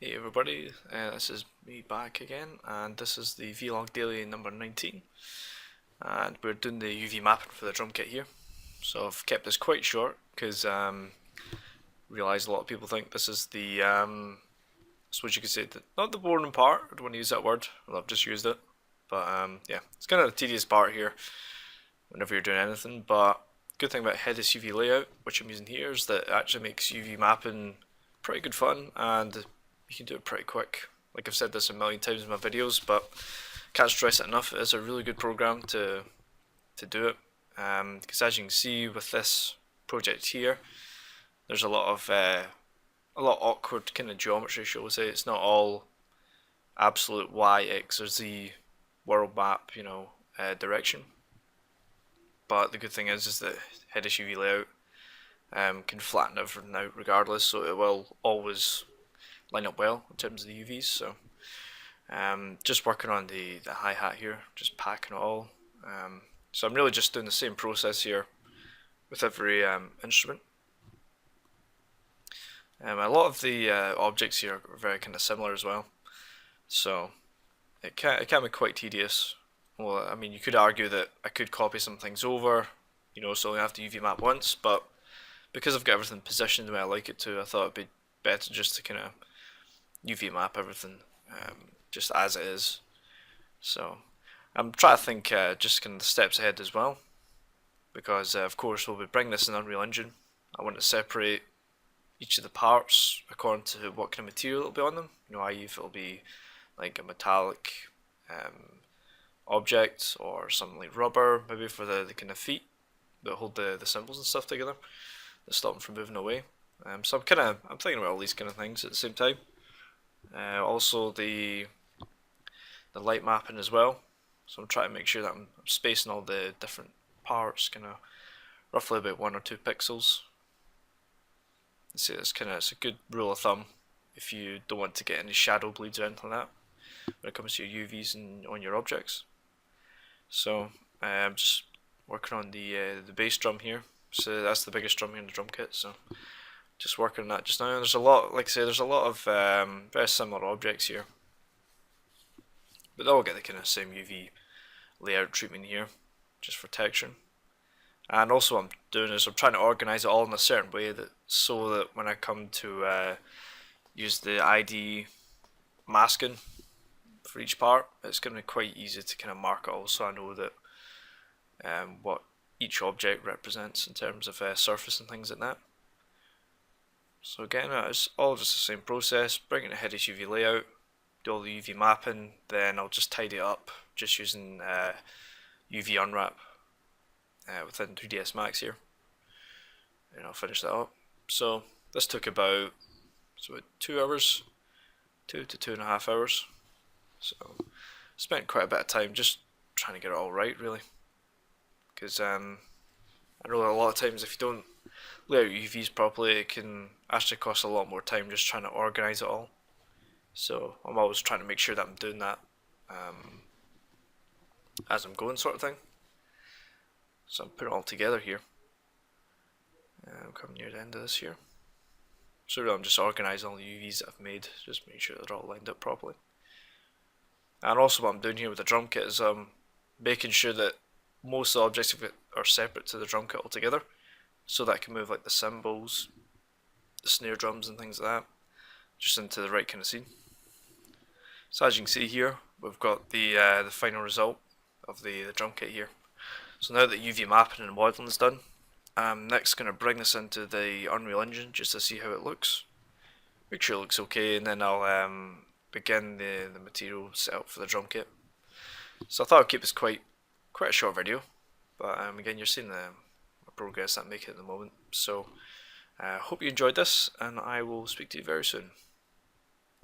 Hey everybody, this is me back again, and this is the Vlog Daily number 19, and we're doing the UV mapping for the drum kit here. So I've kept this quite short because realise a lot of people think this is the I suppose you could say not the boring part. I don't want to use that word, well, I've just used it, but yeah, it's kind of the tedious part here whenever you're doing anything. But good thing about Hedis UV layout, which I'm using here, is that it actually makes UV mapping pretty good fun, and you can do it pretty quick. Like I've said this a million times in my videos, but can't stress it enough. It is a really good program to do it, because as you can see with this project here, there's a lot of awkward kind of geometry, shall we say. It's not all absolute Y, X, or Z world map, direction. But the good thing is that Hedis UV layout can flatten everything out regardless, so it will always line up well in terms of the UVs. So just working on the hi-hat here, just packing it all. So I'm really just doing the same process here with every instrument. A lot of the objects here are very kind of similar as well, so it can be quite tedious. Well, I mean, you could argue that I could copy some things over, so I only have to UV map once, but because I've got everything positioned the way I like it to, I thought it'd be better just to kind of UV map everything just as it is. So I'm trying to think just kind of the steps ahead as well, because of course we'll be bringing this in Unreal Engine. I want to separate each of the parts according to what kind of material it'll be on them. I.e. if it'll be like a metallic object or something like rubber, maybe for the kind of feet that hold the symbols and stuff together that stop them from moving away. So I'm thinking about all these kind of things at the same time. Also the light mapping as well. So I'm trying to make sure that I'm spacing all the different parts kind of roughly about 1 or 2 pixels. See, it's a good rule of thumb if you don't want to get any shadow bleeds or anything like that when it comes to your UVs and on your objects. So I'm just working on the bass drum here. So that's the biggest drum here in the drum kit. So just working on that just now. There's a lot, like I say, there's a lot of very similar objects here, but they all get the kind of same UV layout treatment here, just for texture. And also what I'm doing is I'm trying to organise it all in a certain way so that when I come to use the ID masking for each part, it's going to be quite easy to kind of mark it all, so I know that what each object represents in terms of surface and things like that. So again, it's all just the same process. Bring in a Hedis UV layout, do all the UV mapping, then I'll just tidy it up just using UV unwrap within 3ds Max here, and I'll finish that up. So this took about 2 hours, 2 to 2.5 hours. So spent quite a bit of time just trying to get it all right, really, because I know that a lot of times if you don't lay out UVs properly, it can actually cost a lot more time just trying to organise it all. So I'm always trying to make sure that I'm doing that as I'm going, sort of thing. So I'm putting it all together here. I'm coming near the end of this here. So really I'm just organising all the UVs that I've made, just making sure they're all lined up properly. And also what I'm doing here with the drum kit is making sure that most of the objects are separate to the drum kit altogether, so that I can move like the cymbals, the snare drums and things like that, just into the right kind of scene. So as you can see here, we've got the final result of the drum kit here. So now that UV mapping and modelling is done, I'm next going to bring this into the Unreal Engine just to see how it looks. Make sure it looks okay, and then I'll begin the material setup for the drum kit. So I thought I'd keep this quite a short video, but again, you're seeing the progress I'm making at the moment. So hope you enjoyed this, and I will speak to you very soon.